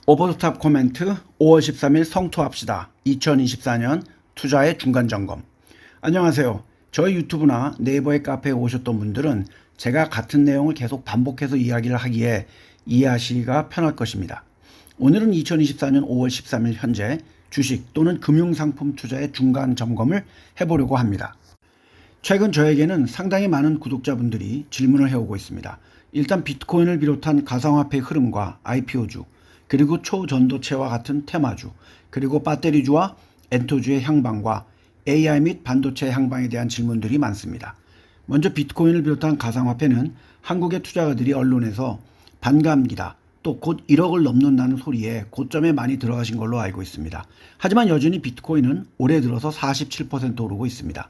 오버스탑 코멘트 5월 13일 성토합시다. 2024년 투자의 중간점검. 안녕하세요. 저희 유튜브나 네이버의 카페에 오셨던 분들은 제가 같은 내용을 계속 반복해서 이야기를 하기에 이해하시기가 편할 것입니다. 오늘은 2024년 5월 13일 현재 주식 또는 금융상품 투자의 중간점검을 해보려고 합니다. 최근 저에게는 상당히 많은 구독자분들이 질문을 해오고 있습니다. 일단 비트코인을 비롯한 가상화폐의 흐름과 IPO주, 그리고 초전도체와 같은 테마주, 그리고 배터리주와 엔터주의 향방과 AI 및 반도체의 향방에 대한 질문들이 많습니다. 먼저 비트코인을 비롯한 가상화폐는 한국의 투자가들이 언론에서 반감기다, 또 곧 1억을 넘는다는 소리에 고점에 많이 들어가신 걸로 알고 있습니다. 하지만 여전히 비트코인은 올해 들어서 47% 오르고 있습니다.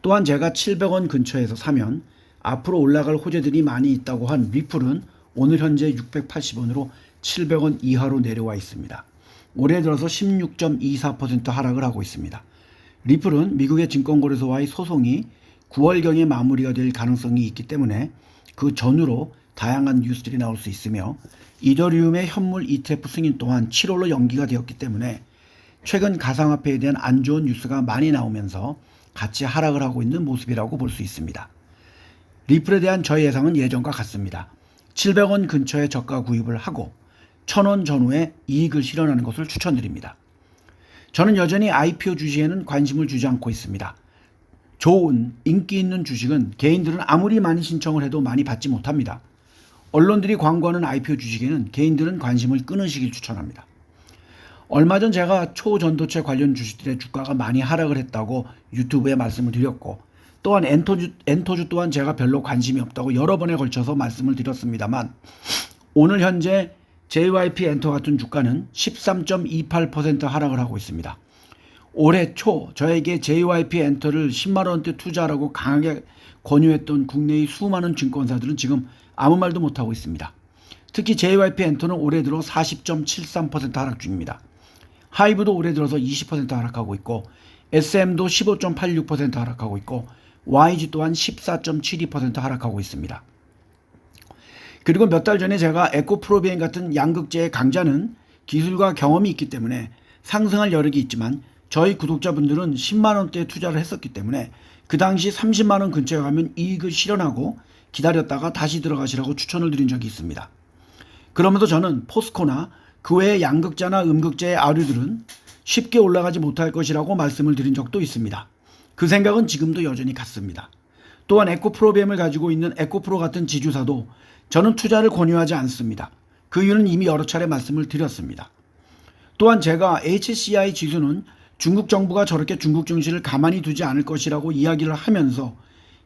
또한 제가 700원 근처에서 사면 앞으로 올라갈 호재들이 많이 있다고 한 리플은 오늘 현재 680원으로 700원 이하로 내려와 있습니다. 올해 들어서 16.24% 하락을 하고 있습니다. 리플은 미국의 증권거래소와의 소송이 9월경에 마무리가 될 가능성이 있기 때문에 그 전후로 다양한 뉴스들이 나올 수 있으며 이더리움의 현물 ETF 승인 또한 7월로 연기가 되었기 때문에 최근 가상화폐에 대한 안 좋은 뉴스가 많이 나오면서 같이 하락을 하고 있는 모습이라고 볼 수 있습니다. 리플에 대한 저의 예상은 예전과 같습니다. 700원 근처에 저가 구입을 하고 1000원 전후에 이익을 실현하는 것을 추천드립니다. 저는 여전히 IPO 주식에는 관심을 주지 않고 있습니다. 좋은 인기 있는 주식은 개인들은 아무리 많이 신청을 해도 많이 받지 못합니다. 언론들이 광고하는 IPO 주식에는 개인들은 관심을 끊으시길 추천합니다. 얼마 전 제가 초전도체 관련 주식들의 주가가 많이 하락을 했다고 유튜브에 말씀을 드렸고, 또한 엔터주 또한 제가 별로 관심이 없다고 여러 번에 걸쳐서 말씀을 드렸습니다만, 오늘 현재 JYP 엔터 같은 주가는 13.28% 하락을 하고 있습니다. 올해 초 저에게 JYP 엔터를 10만원대 투자하라고 강하게 권유했던 국내의 수많은 증권사들은 지금 아무 말도 못하고 있습니다. 특히 JYP 엔터는 올해 들어 40.73% 하락 중입니다. 하이브도 올해 들어서 20% 하락하고 있고, SM도 15.86% 하락하고 있고, YG 또한 14.72% 하락하고 있습니다. 그리고 몇 달 전에 제가 에코프로비엔 같은 양극재의 강자는 기술과 경험이 있기 때문에 상승할 여력이 있지만 저희 구독자분들은 10만원대에 투자를 했었기 때문에 그 당시 30만원 근처에 가면 이익을 실현하고 기다렸다가 다시 들어가시라고 추천을 드린 적이 있습니다. 그러면서 저는 포스코나 그 외의 양극재나 음극재의 아류들은 쉽게 올라가지 못할 것이라고 말씀을 드린 적도 있습니다. 그 생각은 지금도 여전히 같습니다. 또한 에코프로비엠을 가지고 있는 에코프로 같은 지주사도 저는 투자를 권유하지 않습니다. 그 이유는 이미 여러 차례 말씀을 드렸습니다. 또한 제가 HCI 지수는 중국 정부가 저렇게 중국 증시를 가만히 두지 않을 것이라고 이야기를 하면서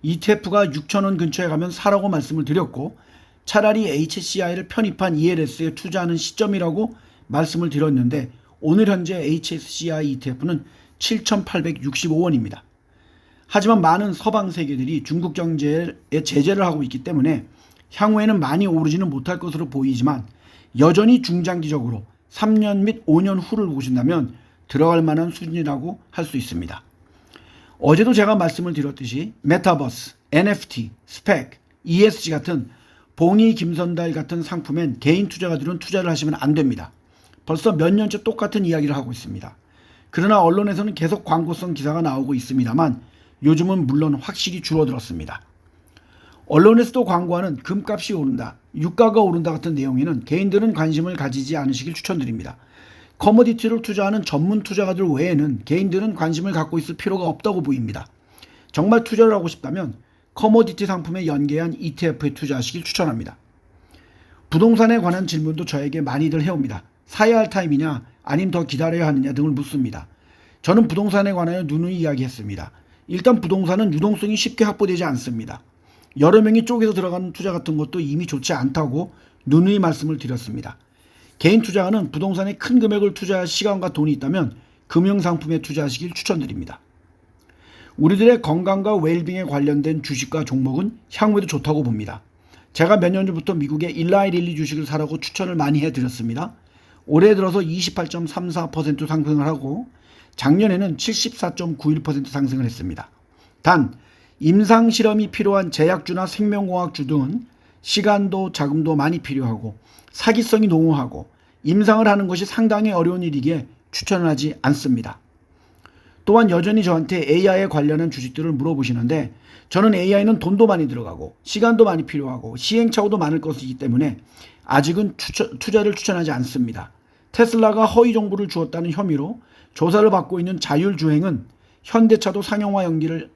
ETF가 6,000원 근처에 가면 사라고 말씀을 드렸고, 차라리 HCI를 편입한 ELS에 투자하는 시점이라고 말씀을 드렸는데, 오늘 현재 HCI ETF는 7,865원입니다. 하지만 많은 서방 세계들이 중국 경제에 제재를 하고 있기 때문에 향후에는 많이 오르지는 못할 것으로 보이지만 여전히 중장기적으로 3년 및 5년 후를 보신다면 들어갈 만한 수준이라고 할 수 있습니다. 어제도 제가 말씀을 드렸듯이 메타버스, NFT, 스펙, ESG 같은 봉이 김선달 같은 상품엔 개인 투자가들은 투자를 하시면 안 됩니다. 벌써 몇 년째 똑같은 이야기를 하고 있습니다. 그러나 언론에서는 계속 광고성 기사가 나오고 있습니다만 요즘은 물론 확실히 줄어들었습니다. 언론에서도 광고하는 금값이 오른다, 유가가 오른다 같은 내용에는 개인들은 관심을 가지지 않으시길 추천드립니다. 커머디티를 투자하는 전문 투자가들 외에는 개인들은 관심을 갖고 있을 필요가 없다고 보입니다. 정말 투자를 하고 싶다면 커머디티 상품에 연계한 ETF에 투자하시길 추천합니다. 부동산에 관한 질문도 저에게 많이들 해옵니다. 사야 할 타임이냐 아니면 더 기다려야 하느냐 등을 묻습니다. 저는 부동산에 관하여 누누이 이야기했습니다. 일단 부동산은 유동성이 쉽게 확보되지 않습니다. 여러 명이 쪼개서 들어가는 투자 같은 것도 이미 좋지 않다고 누누이 말씀을 드렸습니다. 개인 투자가는 부동산에 큰 금액을 투자할 시간과 돈이 있다면 금융상품에 투자하시길 추천드립니다. 우리들의 건강과 웰빙에 관련된 주식과 종목은 향후에도 좋다고 봅니다. 제가 몇 년 전부터 미국의 일라이릴리 주식을 사라고 추천을 많이 해드렸습니다. 올해 들어서 28.34% 상승을 하고 작년에는 74.91% 상승을 했습니다. 단 임상실험이 필요한 제약주나 생명공학주 등은 시간도 자금도 많이 필요하고 사기성이 농후하고 임상을 하는 것이 상당히 어려운 일이기에 추천을 하지 않습니다. 또한 여전히 저한테 AI에 관련한 주식들을 물어보시는데 저는 AI는 돈도 많이 들어가고 시간도 많이 필요하고 시행착오도 많을 것이기 때문에 아직은 투자를 추천하지 않습니다. 테슬라가 허위 정보를 주었다는 혐의로 조사를 받고 있는 자율주행은 현대차도 상용화 연기를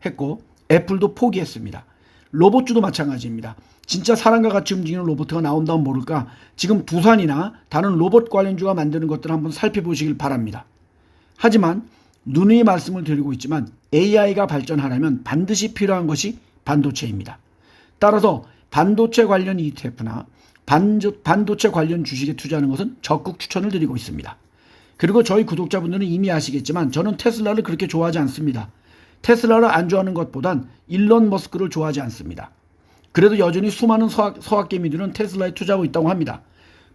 했고 애플도 포기했습니다. 로봇주도 마찬가지입니다. 진짜 사람과 같이 움직이는 로봇가 나온다면 모를까 지금 두산이나 다른 로봇 관련주가 만드는 것들을 한번 살펴보시길 바랍니다. 하지만 누누이 말씀을 드리고 있지만 AI가 발전하려면 반드시 필요한 것이 반도체입니다. 따라서 반도체 관련 ETF나 반도체 관련 주식에 투자하는 것은 적극 추천을 드리고 있습니다. 그리고 저희 구독자분들은 이미 아시겠지만 저는 테슬라를 그렇게 좋아하지 않습니다. 테슬라를 안 좋아하는 것보단 일론 머스크를 좋아하지 않습니다. 그래도 여전히 수많은 서학개미들은 테슬라에 투자하고 있다고 합니다.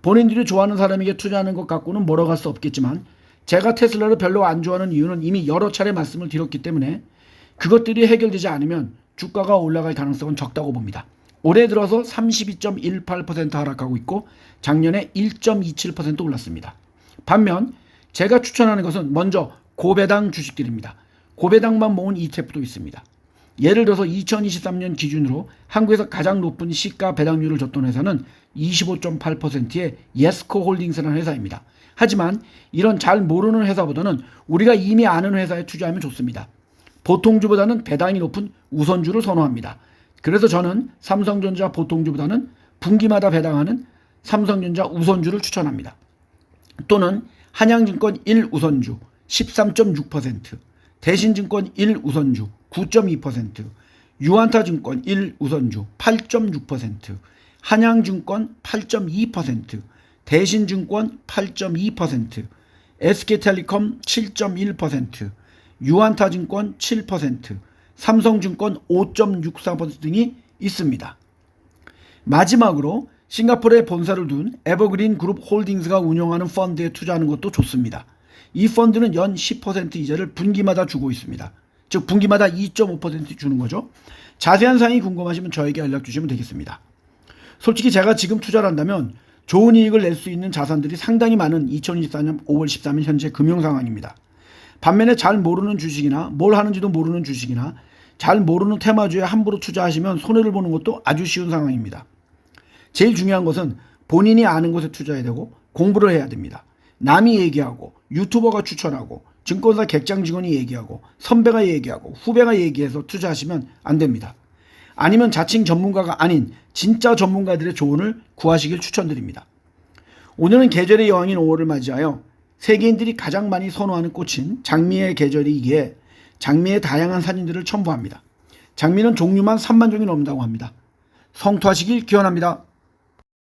본인들이 좋아하는 사람에게 투자하는 것 갖고는 멀어갈 수 없겠지만 제가 테슬라를 별로 안 좋아하는 이유는 이미 여러 차례 말씀을 드렸기 때문에 그것들이 해결되지 않으면 주가가 올라갈 가능성은 적다고 봅니다. 올해 들어서 32.18% 하락하고 있고 작년에 1.27% 올랐습니다. 반면 제가 추천하는 것은 먼저 고배당 주식들입니다. 고배당만 모은 ETF도 있습니다. 예를 들어서 2023년 기준으로 한국에서 가장 높은 시가 배당률을 줬던 회사는 25.8%의 예스코 홀딩스라는 회사입니다. 하지만 이런 잘 모르는 회사보다는 우리가 이미 아는 회사에 투자하면 좋습니다. 보통주보다는 배당이 높은 우선주를 선호합니다. 그래서 저는 삼성전자 보통주보다는 분기마다 배당하는 삼성전자 우선주를 추천합니다. 또는 한양증권 1우선주 13.6%, 대신증권 1우선주 9.2%, 유한타증권 1우선주 8.6%, 한양증권 8.2%, 대신증권 8.2%, SK텔레콤 7.1%, 유한타증권 7%, 삼성증권 5.64% 등이 있습니다. 마지막으로 싱가포르에 본사를 둔 에버그린 그룹 홀딩스가 운영하는 펀드에 투자하는 것도 좋습니다. 이 펀드는 연 10% 이자를 분기마다 주고 있습니다. 즉 분기마다 2.5% 주는 거죠. 자세한 사항이 궁금하시면 저에게 연락 주시면 되겠습니다. 솔직히 제가 지금 투자를 한다면 좋은 이익을 낼 수 있는 자산들이 상당히 많은 2024년 5월 13일 현재 금융 상황입니다. 반면에 잘 모르는 주식이나 뭘 하는지도 모르는 주식이나 잘 모르는 테마주에 함부로 투자하시면 손해를 보는 것도 아주 쉬운 상황입니다. 제일 중요한 것은 본인이 아는 것에 투자해야 되고 공부를 해야 됩니다. 남이 얘기하고 유튜버가 추천하고 증권사 객장 직원이 얘기하고 선배가 얘기하고 후배가 얘기해서 투자하시면 안 됩니다. 아니면 자칭 전문가가 아닌 진짜 전문가들의 조언을 구하시길 추천드립니다. 오늘은 계절의 여왕인 5월을 맞이하여 세계인들이 가장 많이 선호하는 꽃인 장미의 계절이기에 장미의 다양한 사진들을 첨부합니다. 장미는 종류만 3만 종이 넘는다고 합니다. 성투하시길 기원합니다.